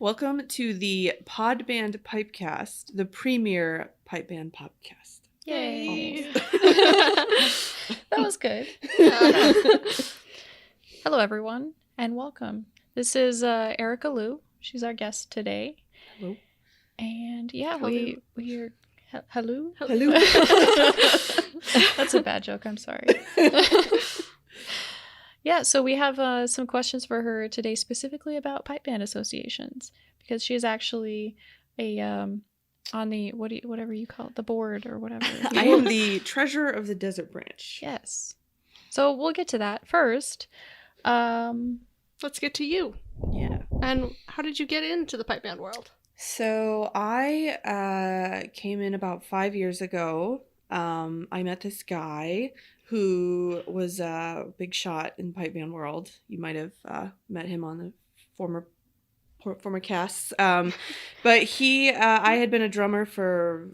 Welcome to the Podband Pipecast, the premier pipe band podcast. Yay! That was good. Hello, everyone, and welcome. This is Erica Lou. She's our guest today. Hello. And yeah, Hello. we are hello. Hello. That's a bad joke. I'm sorry. Yeah, so we have some questions for her today, specifically about pipe band associations, because she is actually a on the whatever you call it, the board or whatever. I am the treasurer of the Desert Branch. Yes. So we'll get to that first. Let's get to you. Yeah. And how did you get into the pipe band world? So I came in about 5 years ago. I met this guy who was a big shot in pipe band world. You might have met him on the former casts. But I had been a drummer for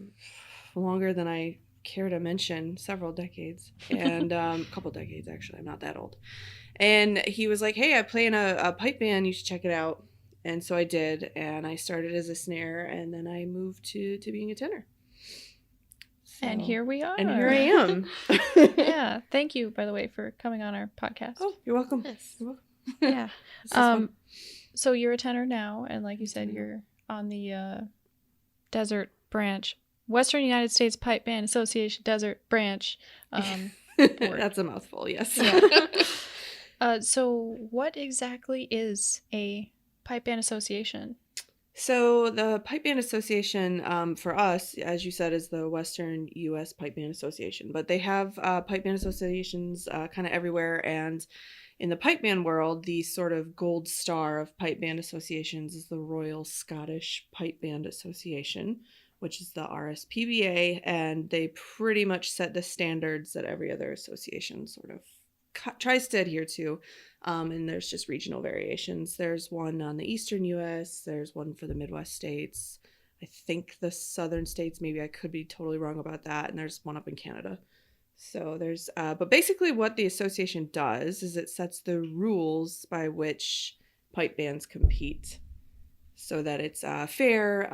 longer than I care to mention, several decades, and a couple decades actually. I'm not that old. And he was like, "Hey, I play in a pipe band. You should check it out." And so I did, and I started as a snare, and then I moved to being a tenor. So, and here we are. And here I am. Yeah. Thank you, by the way, for coming on our podcast. Oh, you're welcome. Yes. You're welcome. Yeah. This is fun. So you're a tenor now, and like you said, you're on the Desert Branch, Western United States Pipe Band Association Desert Branch board. That's a mouthful, yes. Yeah. So what exactly is a pipe band association? So the Pipe Band Association, for us, as you said, is the Western U.S. Pipe Band Association. But they have pipe band associations kind of everywhere. And in the pipe band world, the sort of gold star of pipe band associations is the Royal Scottish Pipe Band Association, which is the RSPBA. And they pretty much set the standards that every other association sort of tries to adhere to. And there's just regional variations. There's one on the eastern U.S. There's one for the Midwest states. I think the southern states, maybe I could be totally wrong about that. And there's one up in Canada. So there's, but basically what the association does is it sets the rules by which pipe bands compete so that it's fair.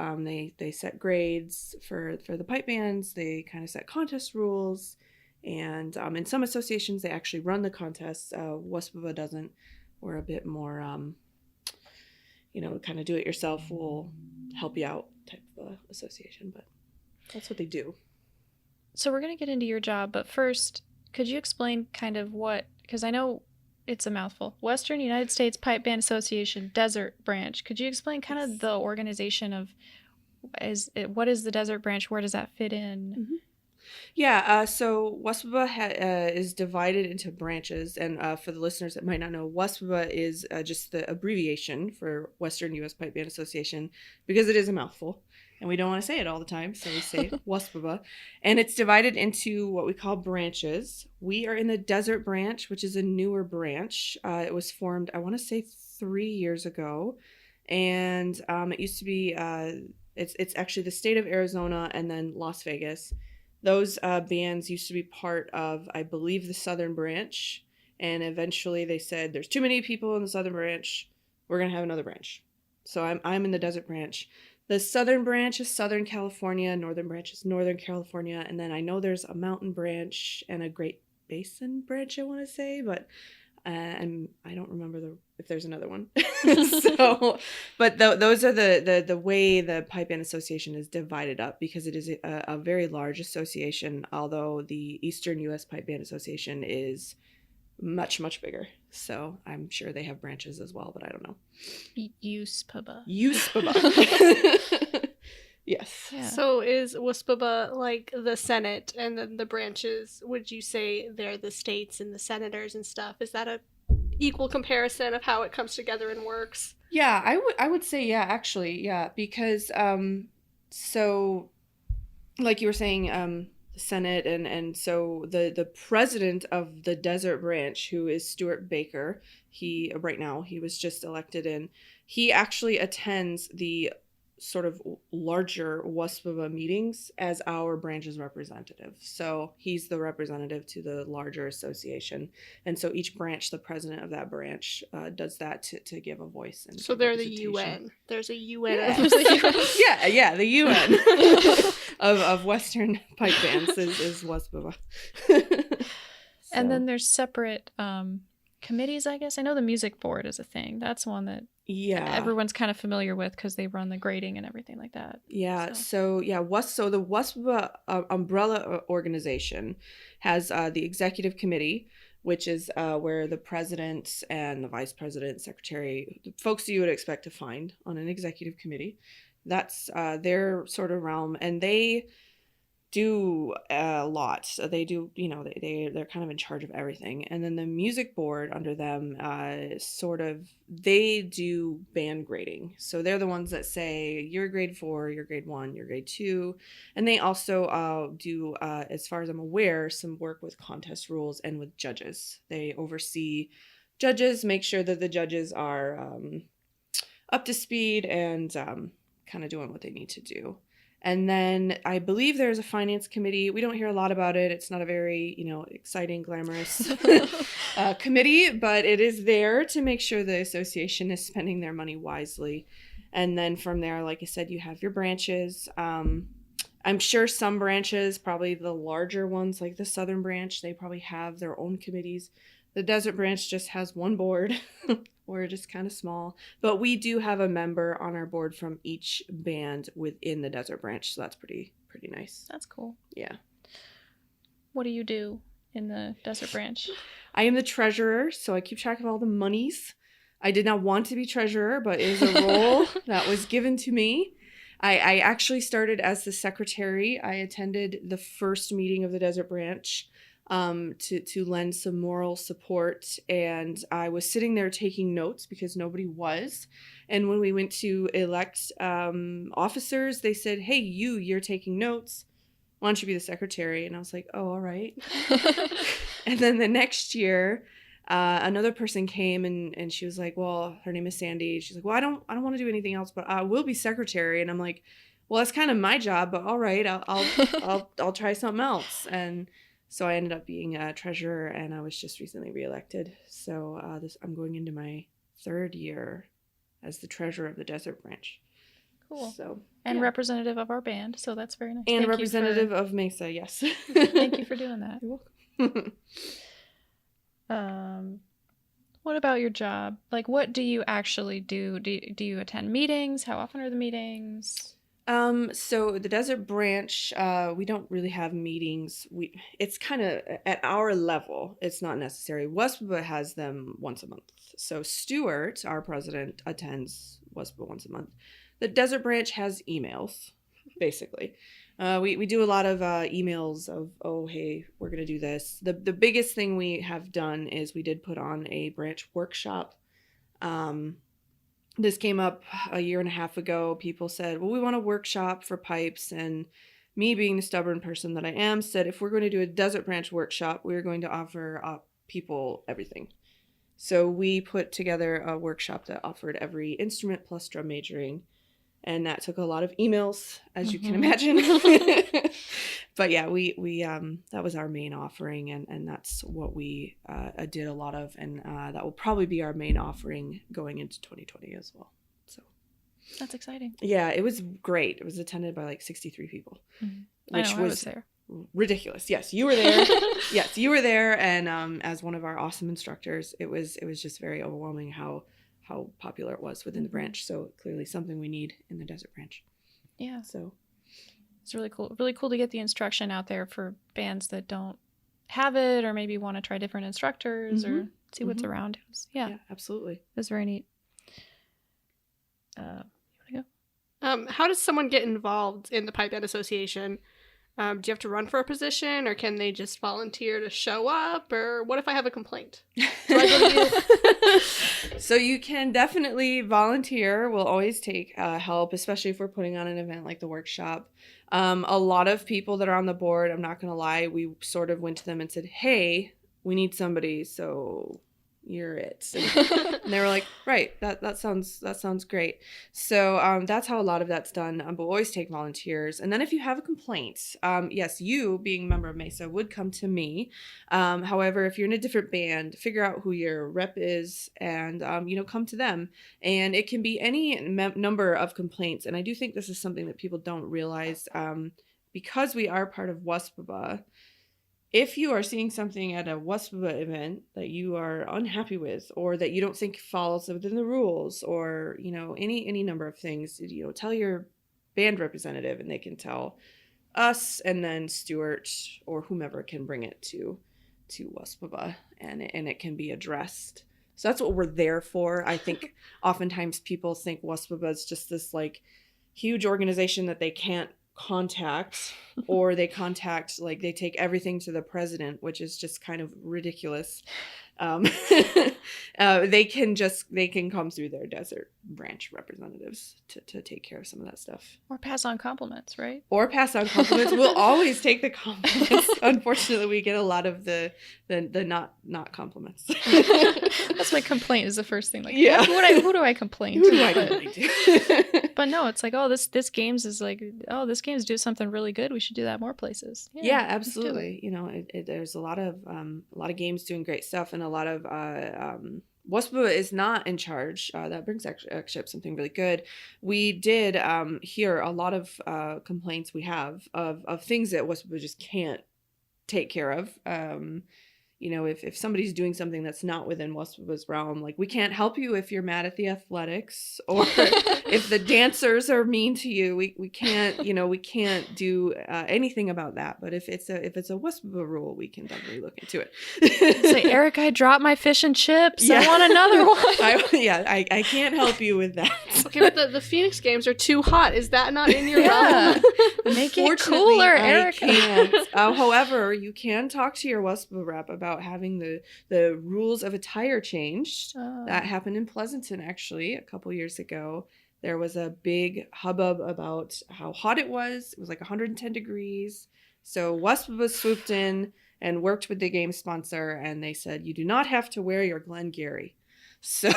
They set grades for the pipe bands. They kind of set contest rules. And in some associations, they actually run the contests. Wuspbwhat doesn't. We're a bit more, kind of do it yourself. We'll help you out type of association. But that's what they do. So we're going to get into your job. But first, could you explain kind of what, because I know it's a mouthful, Western United States Pipe Band Association Desert Branch. Could you explain kind of the organization of, what is the Desert Branch? Where does that fit in? Mm-hmm. Yeah, so Wuspbwhat is divided into branches, and for the listeners that might not know, Wuspbwhat is just the abbreviation for Western U.S. Pipe Band Association, because it is a mouthful, and we don't want to say it all the time, so we say Wuspbwhat, and it's divided into what we call branches. We are in the Desert Branch, which is a newer branch. It was formed, I want to say 3 years ago, and it used to be, it's actually the state of Arizona and then Las Vegas. Those bands used to be part of, I believe, the Southern Branch, and eventually they said, there's too many people in the Southern Branch, we're going to have another branch. So I'm in the Desert Branch. The Southern Branch is Southern California, Northern Branch is Northern California, and then I know there's a Mountain Branch and a Great Basin Branch, I want to say, but and I don't remember if there's another one. But those are the way the Pipe Band Association is divided up, because it is a very large association, although the Eastern U.S. Pipe Band Association is much, much bigger. So I'm sure they have branches as well, but I don't know. Wuspbwhat. Yes. Yeah. So is Wuspbwhat like the Senate, and then the branches, would you say they're the states and the senators and stuff? Is that a equal comparison of how it comes together and works? Yeah, I would say, yeah, actually, yeah, because so like you were saying, the Senate and so the president of the Desert Branch, who is Stuart Baker, he was just elected in, he actually attends the sort of larger Wuspbwhat meetings as our branch's representative. So he's the representative to the larger association. And so each branch, the president of that branch, does that to give a voice. And So they're the UN. There's a UN. Yeah, yeah, the UN of Western pipe bands is Wuspbwhat. And then there's separate committees, I guess. I know the music board is a thing. That's one that everyone's kind of familiar with because they run the grading and everything like that. Yeah. So the Wuspbwhat umbrella organization has the executive committee, which is where the president and the vice president, secretary, the folks that you would expect to find on an executive committee. That's their sort of realm, and they do a lot. So they do, they're kind of in charge of everything. And then the music board under them, they do band grading. So they're the ones that say, you're grade 4, you're grade 1, you're grade 2. And they also do, as far as I'm aware, some work with contest rules and with judges. They oversee judges, make sure that the judges are up to speed and kind of doing what they need to do. And then I believe there's a finance committee. We don't hear a lot about it. It's not a very, exciting, glamorous committee, but it is there to make sure the association is spending their money wisely. And then from there, like I said, you have your branches. I'm sure some branches, probably the larger ones like the Southern branch, they probably have their own committees. The Desert branch just has one board. We're just kind of small. But we do have a member on our board from each band within the Desert branch, so that's pretty nice. That's cool. Yeah. What do you do in the Desert branch? I am the treasurer, so I keep track of all the monies. I did not want to be treasurer, but it is a role that was given to me. I actually started as the secretary. I attended the first meeting of the Desert branch to lend some moral support, and I was sitting there taking notes because nobody was. And when we went to elect officers, they said, hey, you're taking notes, why don't you be the secretary? And I was like, oh, all right. And then the next year another person came and she was like, well, her name is Sandy. She's like, well, I don't want to do anything else, but I will be secretary. And I'm like, well, that's kind of my job, but all right, I'll try something else. And so I ended up being a treasurer, and I was just recently reelected. So I'm going into my 3rd year as the treasurer of the Desert branch. Cool. So and representative of our band, so that's very nice. And representative of Mesa, yes. Thank you for doing that. You're welcome. What about your job? Like, what do you actually do? Do you attend meetings? How often are the meetings? So the Desert branch, we don't really have meetings. It's kind of at our level. It's not necessary. Wuspbwhat has them once a month. So Stuart, our president, attends Wuspbwhat once a month. The Desert branch has emails, basically. We do a lot of emails of, oh, hey, we're going to do this. The biggest thing we have done is we did put on a branch workshop. This came up a year and a half ago. People said, well, we want a workshop for pipes. And me, being the stubborn person that I am, said, if we're going to do a Desert branch workshop, we're going to offer people everything. So we put together a workshop that offered every instrument plus drum majoring. And that took a lot of emails, as you can imagine. But yeah, we that was our main offering, and that's what we did a lot of, and that will probably be our main offering going into 2020 as well. So that's exciting. Yeah, it was great. It was attended by like 63 people, which I was there. Ridiculous. Yes, you were there. Yes, you were there, and as one of our awesome instructors, it was just very overwhelming how popular it was within the branch. So clearly something we need in the Desert branch. Yeah. So it's really cool. Really cool to get the instruction out there for bands that don't have it, or maybe want to try different instructors or see what's around. Yeah, absolutely. It was very neat. You want to go? How does someone get involved in the Pipe Band Association? Do you have to run for a position, or can they just volunteer to show up? Or what if I have a complaint? Do I go to you? So you can definitely volunteer. We'll always take help, especially if we're putting on an event like the workshop. A lot of people that are on the board, I'm not going to lie, we sort of went to them and said, hey, we need somebody. So, you're it. And they were like, right, that sounds great. So that's how a lot of that's done. But we'll always take volunteers. And then if you have a complaint, yes, you being a member of Mesa would come to me. However, if you're in a different band, figure out who your rep is and, come to them. And it can be any number of complaints. And I do think this is something that people don't realize, because we are part of Wuspbwhat. If you are seeing something at a Wuspbwhat event that you are unhappy with, or that you don't think falls within the rules, or any number of things, tell your band representative, and they can tell us, and then Stuart or whomever can bring it to Wuspbwhat, and it can be addressed. So that's what we're there for. I think oftentimes people think Wuspbwhat is just this like huge organization that they can't contact, or they contact, like they take everything to the president, which is just kind of ridiculous. They can come through their desert branch representatives to take care of some of that stuff, Or pass on compliments, right? We'll always take the compliments. Unfortunately, we get a lot of the not compliments. That's my complaint, is the first thing. Like, Yeah. who do I complain to? Who do I complain to? But no, it's like, oh, this game's is like, oh, this game's do something really good. We should do that more places. Yeah, let's do it. absolutely. There's a lot of games doing great stuff, and a lot of Wuspbwhat is not in charge. That brings actually up something really good. We did hear a lot of complaints we have of things that Wuspbwhat just can't take care of. If somebody's doing something that's not within Wuspbwhat's realm, like we can't help you if you're mad at the athletics, or if the dancers are mean to you, we can't do anything about that. But if it's a Wuspbwhat rule, we can definitely look into it. Say, Eric, I dropped my fish and chips. Yeah. I want another one. I can't help you with that. Okay, but the Phoenix games are too hot. Is that not in your Yeah. realm? Make it Fortunately, cooler, I Eric. can't. However, you can talk to your Wuspbwhat rep about having the rules of attire changed. Oh. That happened in Pleasanton, actually, a couple years ago. There was a big hubbub about how hot it was. It was like 110 degrees. So Wuspbwhat swooped in and worked with the game sponsor, and they said, you do not have to wear your Glengarry. So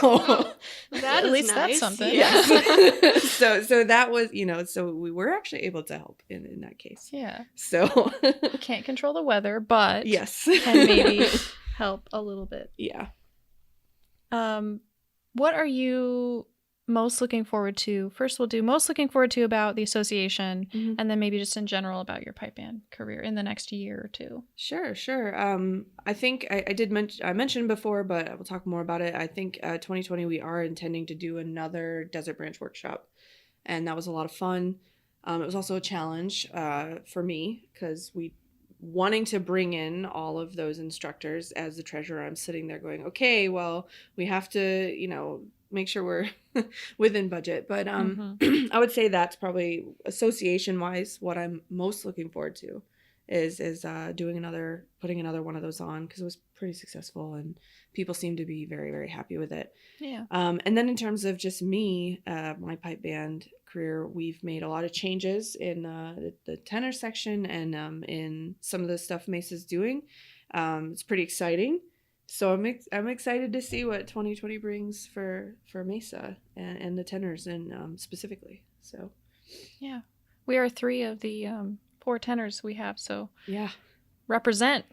That At is least nice. that's something. yes. so that was, so we were actually able to help in that case. Yeah. So Can't control the weather, but yes. can maybe help a little bit. Yeah. What are you most looking forward to? First, we'll do most looking forward to about the association, Mhm. and then maybe just in general about your pipe band career in the next year or two. Sure. I think I mentioned before, but I will talk more about it. I think 2020 we are intending to do another Desert Branch workshop, and that was a lot of fun. It was also a challenge for me, because wanting to bring in all of those instructors. As the treasurer, I'm sitting there going, okay, well, we have to, make sure we're within budget. But I would say that's probably association wise what I'm most looking forward to is putting another one of those on, because it was pretty successful and people seem to be very, very happy with it. Yeah. And then in terms of just me, my pipe band career, we've made a lot of changes in the tenor section and in some of the stuff Mesa's doing. It's pretty exciting. So I'm excited to see what 2020 brings for Mesa and the tenors and specifically. So Yeah. We are 3 of the 4 tenors we have, so yeah, represent.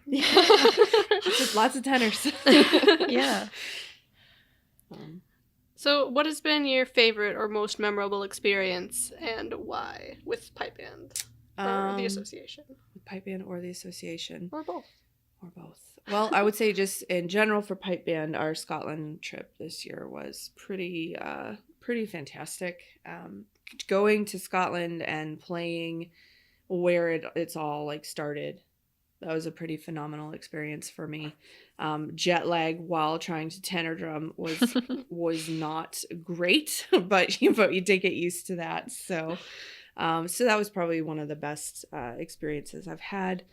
lots of tenors. Yeah. So, what has been your favorite or most memorable experience, and why, with pipe band or the association, Pipe band or the association, or both? or both? Well, I would say just in general for pipe band, our Scotland trip this year was pretty fantastic. Going to Scotland and playing where it's all like started, that was a pretty phenomenal experience for me. Jet lag while trying to tenor drum was not great, but you did get used to that. So that was probably one of the best experiences I've had.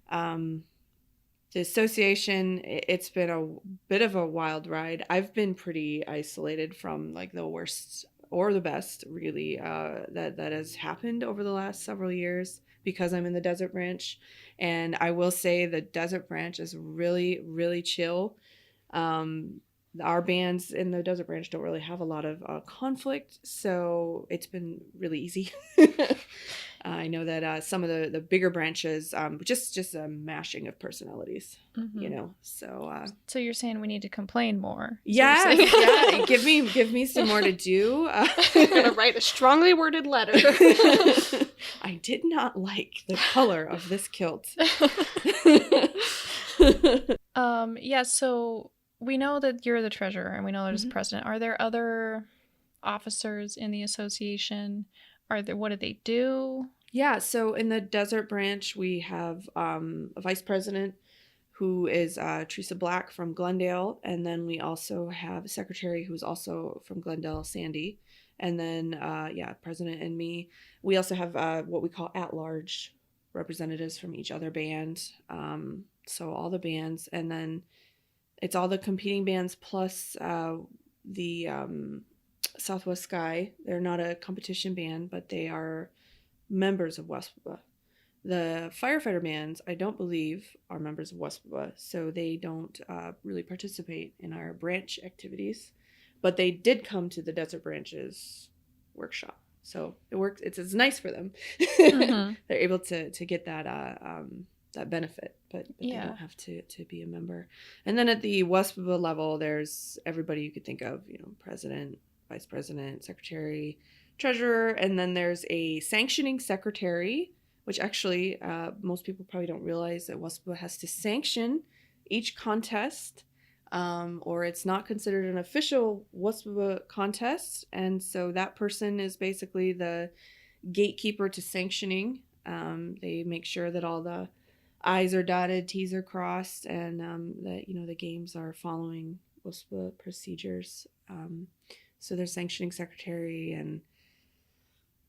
The association, it's been a bit of a wild ride. I've been pretty isolated from like the worst or the best, really, that has happened over the last several years, because I'm in the Desert Branch. And I will say the Desert Branch is really, really chill. our bands in the Desert Branch don't really have a lot of conflict, so it's been really easy. I know that some of the bigger branches, just a mashing of personalities, So you're saying we need to complain more? Yeah, yeah. Give me some more to do. I'm gonna write a strongly worded letter. I did not like the color of this kilt. Yeah, so we know that you're the treasurer and we know there's a Mhm. president. Are there other officers in the association? What do they do? Yeah, so in the Desert Branch, we have a vice president who is Teresa Black from Glendale, and then we also have a secretary who's also from Glendale, Sandy, and then president and me. We also have what we call at-large representatives from each other band. So all the bands, and then it's all the competing bands plus the Southwest Sky. They're not a competition band, but they are members of Wuspbwhat. The firefighter bands, I don't believe, are members of Wuspbwhat, so they don't really participate in our branch activities. But they did come to the Desert Branches workshop, so it works. It's nice for them. Mhm. They're able to get that benefit, but Yeah. they don't have to be a member. And then at the Wuspbwhat level, there's everybody you could think of, president, vice president, secretary, treasurer, and then there's a sanctioning secretary, which actually most people probably don't realize that Wuspbwhat has to sanction each contest, or it's not considered an official Wuspbwhat contest, and so that person is basically the gatekeeper to sanctioning. They make sure that all the I's are dotted, T's are crossed, and that the games are following Wuspbwhat procedures. So there's sanctioning secretary, and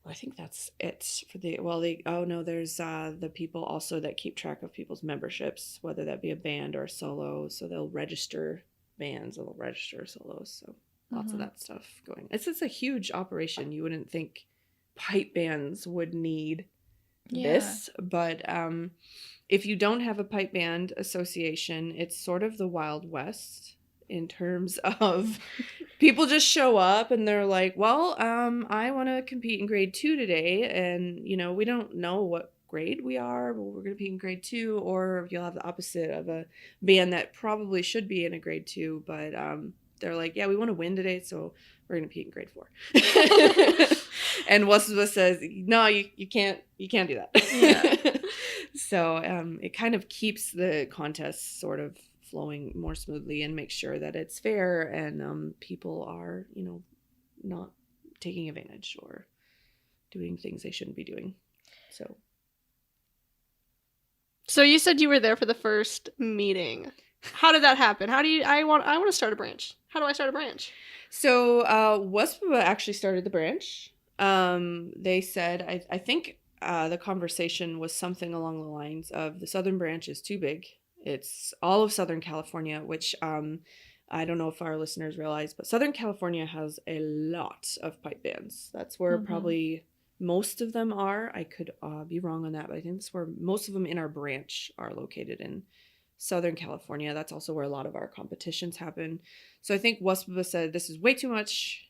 I think that's it for there's the people also that keep track of people's memberships, whether that be a band or a solo. So they'll register bands, they'll register solos. So lots of that stuff going. It's a huge operation. You wouldn't think pipe bands would need this, but if you don't have a pipe band association, it's sort of the Wild West in terms of people just show up and they're like, well, I want to compete in grade 2 today, and we don't know what grade we are, but we're going to be in grade 2, or you'll have the opposite of a band that probably should be in a grade 2, but they're like, yeah, we want to win today, so we're going to compete in grade 4. And Wuspbwhat says, no, you can't do that. Yeah. So it kind of keeps the contest sort of flowing more smoothly and makes sure that it's fair and people are, not taking advantage or doing things they shouldn't be doing. So you said you were there for the first meeting. How did that happen? I want to start a branch. How do I start a branch? So Wuspbwhat actually started the branch. They said, I think the conversation was something along the lines of the Southern Branch is too big. It's all of Southern California, which I don't know if our listeners realize, but Southern California has a lot of pipe bands. That's where probably most of them are. I could be wrong on that, but I think that's where most of them in our branch are located, in Southern California. That's also where a lot of our competitions happen. So I think Wuspbwhat said, this is way too much.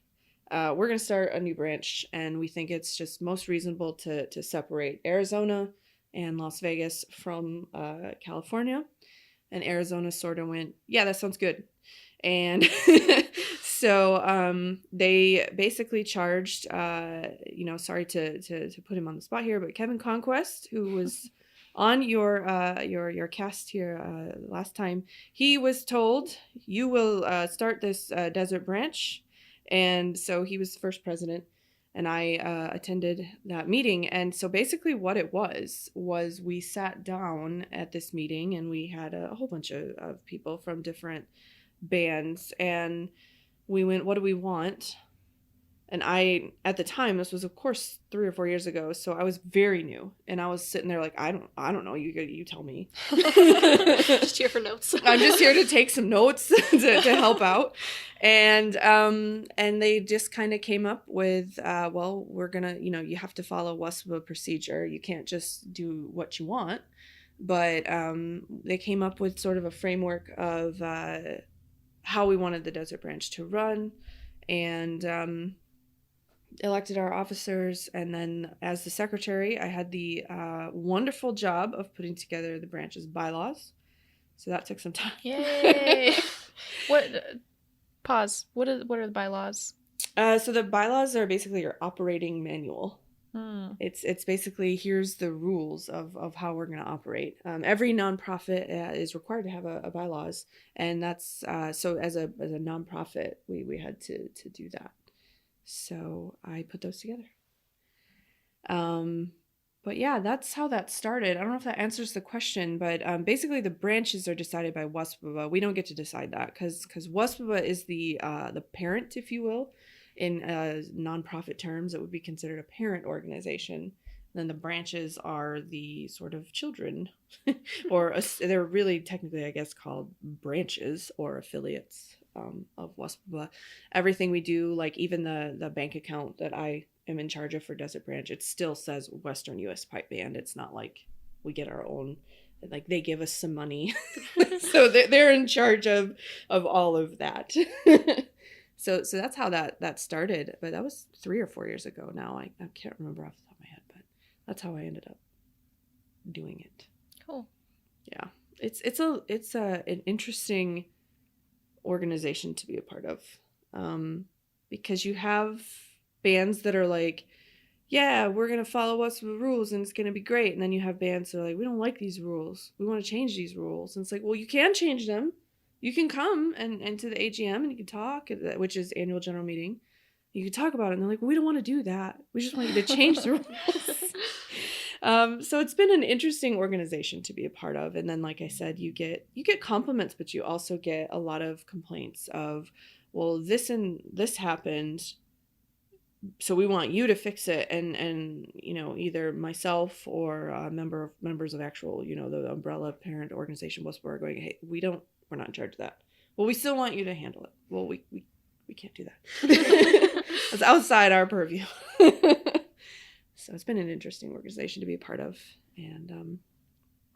We're going to start a new branch, and we think it's just most reasonable to separate Arizona and Las Vegas from California. And Arizona sort of went, yeah, that sounds good. And so they basically charged, sorry to put him on the spot here, but Kevin Conquest, who was on your cast here last time, he was told, you will start this Desert Branch. And so he was the first president, and I attended that meeting. And so basically what it was we sat down at this meeting, and we had a whole bunch of people from different bands, and we went, what do we want? And I, at the time, this was of course 3 or 4 years ago, so I was very new, and I was sitting there like, I don't know, you tell me. Just here for notes. I'm just here to take some notes to help out. And they just kind of came up with, well, we're gonna, you have to follow Wuspbwhat procedure. You can't just do what you want. But they came up with sort of a framework of how we wanted the Desert Branch to run, and elected our officers. And then as the secretary, I had the wonderful job of putting together the branch's bylaws. So that took some time. Yay! What? Pause. What are the bylaws? So the bylaws are basically your operating manual. It's basically, here's the rules of how we're going to operate. Every nonprofit is required to have a bylaws, and that's so as a nonprofit, we had to do that. So I put those together. But yeah, that's how that started. I don't know if that answers the question, but basically the branches are decided by Wuspbwhat. We don't get to decide that because Wuspbwhat is the parent, if you will. In nonprofit terms, it would be considered a parent organization. And then the branches are the sort of children, or they're really technically, I guess, called branches or affiliates of Wuspbwhat. Everything we do, like even the bank account that I am in charge of for Desert Branch, it still says Western U.S. Pipe Band. It's not like we get our own, like they give us some money. So they're in charge of all of that. So that's how that started, but that was 3 or 4 years ago now. I can't remember off the top of my head, but that's how I ended up doing it. Cool. Yeah, it's an interesting organization to be a part of, because you have bands that are like, yeah, we're gonna follow us the rules and it's gonna be great, and then you have bands that are like, we don't like these rules, we want to change these rules, and it's like, well, you can change them. You can come and to the AGM and you can talk, which is annual general meeting. You can talk about it, and they're like, well, we don't want to do that. We just want you to change the rules. So it's been an interesting organization to be a part of. And then, like I said, you get compliments, but you also get a lot of complaints of, well, this and this happened, so we want you to fix it. And either myself or members of actual, the umbrella parent organization, Wuspbwhat, are going, hey, we're not in charge of that. Well, we still want you to handle it. Well, we can't do that. It's outside our purview. So it's been an interesting organization to be a part of. And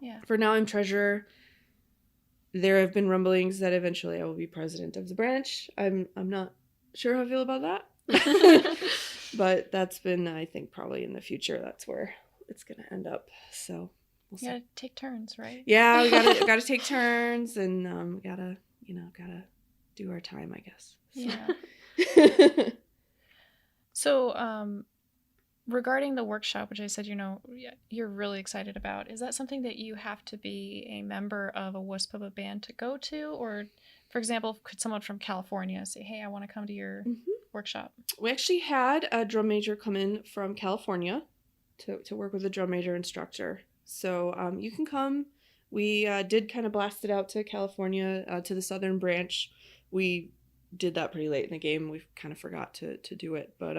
yeah, for now, I'm treasurer. There have been rumblings that eventually I will be president of the branch. I'm not sure how I feel about that. But that's been, I think, probably in the future, that's where it's going to end up. So we'll see. You gotta take turns, right? Yeah, we gotta take turns, and gotta do our time, I guess. So. Yeah. So, regarding the workshop, which I said, you're really excited about, is that something that you have to be a member of a Wuspbwhat band to go to? Or, for example, could someone from California say, hey, I want to come to your workshop? We actually had a drum major come in from California to work with a drum major instructor. So you can come. We did kind of blast it out to California, to the Southern Branch. We did that pretty late in the game. We kind of forgot to do it. But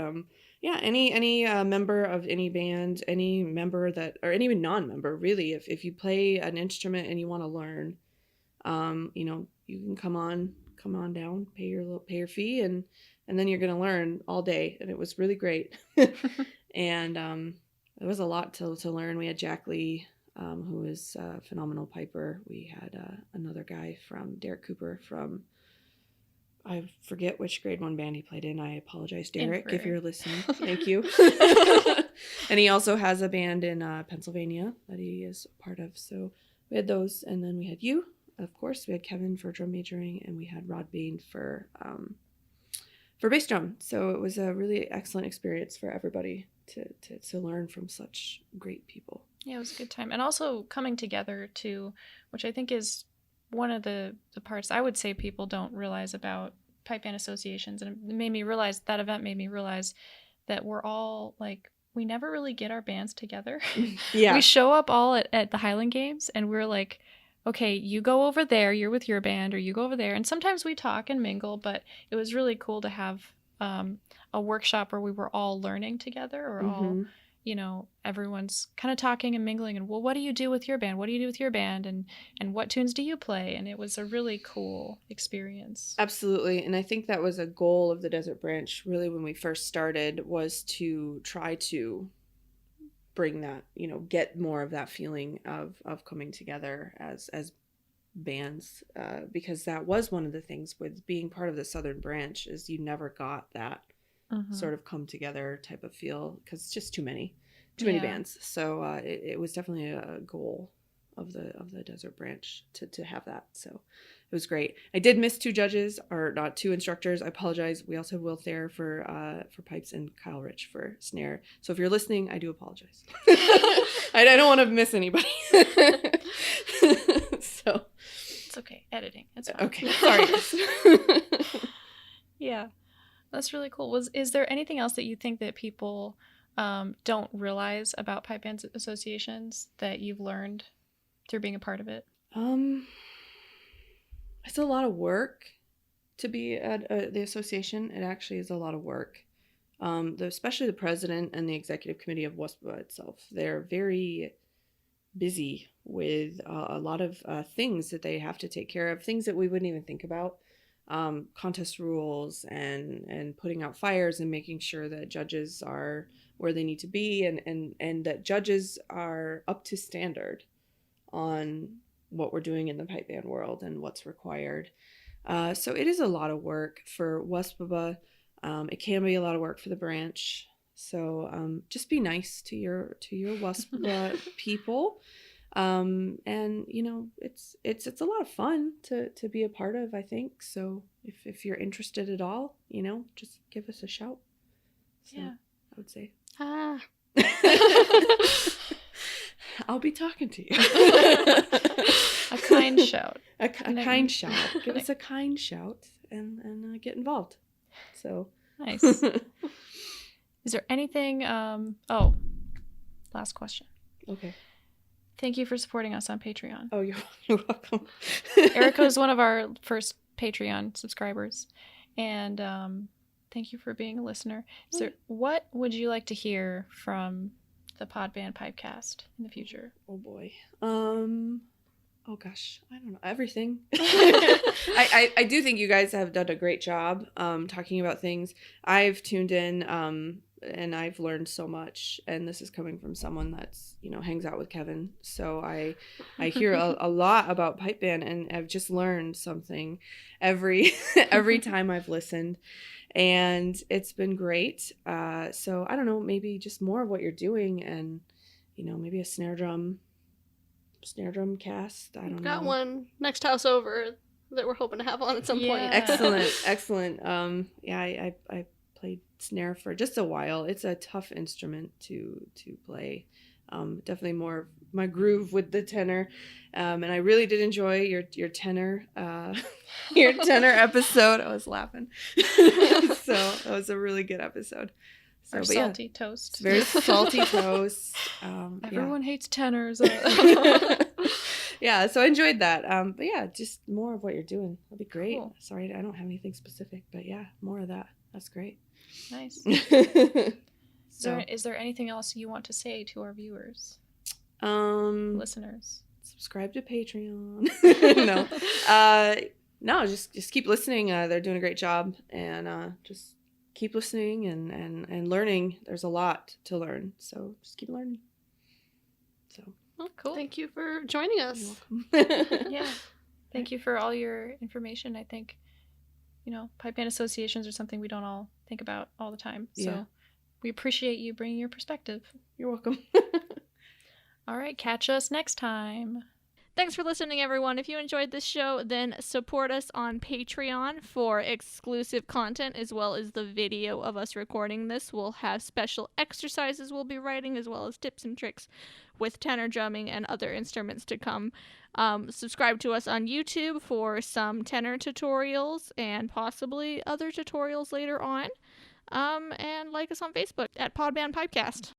yeah, any member of any band, any member that, or any non-member really, if you play an instrument and you want to learn, you can come on down, pay your fee, and then you're gonna learn all day. And it was really great. And there was a lot to learn. We had Jack Lee, who is a phenomenal piper. We had another guy from Derek Cooper from, I forget which grade 1 band he played in. I apologize, Derek, if you're listening. Thank you. And he also has a band in Pennsylvania that he is a part of. So we had those, and then we had you, of course. We had Kevin for drum majoring, and we had Rod Bain for bass drum. So it was a really excellent experience for everybody to learn from such great people. Yeah, it was a good time. And also coming together too, which I think is one of the parts I would say people don't realize about pipe band associations. And that event made me realize that we're all like, we never really get our bands together. Yeah. We show up all at the Highland Games, and we're like, okay, you go over there, you're with your band, or you go over there. And sometimes we talk and mingle, but it was really cool to have a workshop where we were all learning together, or all, everyone's kind of talking and mingling, and, well, what do you do with your band? What do you do with your band? And what tunes do you play? And it was a really cool experience. Absolutely. And I think that was a goal of the Desert Branch, really, when we first started, was to try to bring that, get more of that feeling of coming together as bands, because that was one of the things with being part of the Southern branch is you never got that sort of come together type of feel because it's just too many bands. So it was definitely a goal of the Desert Branch to have that. So it was great. I did miss 2 judges, or not 2 instructors. I apologize. We also had Will Thayer for pipes and Kyle Rich for snare. So if you're listening, I do apologize. I don't want to miss anybody. So It's okay. Editing. It's fine. okay. Sorry. Yeah. That's really cool. Is there anything else that you think that people don't realize about pipe band associations that you've learned through being a part of it? It's a lot of work to be at the association. It actually is a lot of work. Especially the president and the executive committee of Wuspbwhat itself. They're very busy with a lot of things that they have to take care of, things that we wouldn't even think about. Contest rules and putting out fires and making sure that judges are where they need to be and that judges are up to standard on what we're doing in the pipe band world and what's required. So it is a lot of work for Wuspbwhat. It can be a lot of work for the branch. So just be nice to your Wuspbwhat people. And it's a lot of fun to be a part of, I think. So if you're interested at all, just give us a shout. So, yeah, I would say. I'll be talking to you. A kind shout. A kind shout. Give us a kind shout and get involved. So nice. Is there anything? Last question. Okay. Thank you for supporting us on Patreon. Oh, you're welcome. Erica is one of our first Patreon subscribers, and thank you for being a listener. So, what would you like to hear from the Podband Pipecast in the future? Oh boy. Oh gosh, I don't know. Everything. I do think you guys have done a great job talking about things. I've tuned in and I've learned so much, and this is coming from someone that's hangs out with Kevin, so I hear a lot about pipe band, and I've just learned something every time I've listened, and it's been great. So I don't know, maybe just more of what you're doing, and maybe a snare drum cast. I don't know. Got one next house over that we're hoping to have on at some point. Excellent. I played snare for just a while. It's a tough instrument to play. Definitely more my groove with the tenor. And I really did enjoy your tenor episode. I was laughing. So that was a really good episode. So, Our salty toast. It's very salty toast. Everyone hates tenors. Yeah, so I enjoyed that. But yeah, just more of what you're doing. That'd be great. Cool. Sorry, I don't have anything specific, but yeah, more of that. That's great. Nice. So, Is there anything else you want to say to our viewers, listeners? Subscribe to Patreon. No, just keep listening. They're doing a great job, and just keep listening and learning. There's a lot to learn, so just keep learning. So Cool. Thank you for joining us. You're welcome. Yeah. Thank you for all your information. I think, pipe band associations are something we don't all think about all the time. So Yeah. we appreciate you bringing your perspective. You're welcome. All right. Catch us next time. Thanks for listening, everyone. If you enjoyed this show, then support us on Patreon for exclusive content as well as the video of us recording this. We'll have special exercises we'll be writing as well as tips and tricks with tenor drumming and other instruments to come. Subscribe to us on YouTube for some tenor tutorials and possibly other tutorials later on. And like us on Facebook at Podband Pipecast.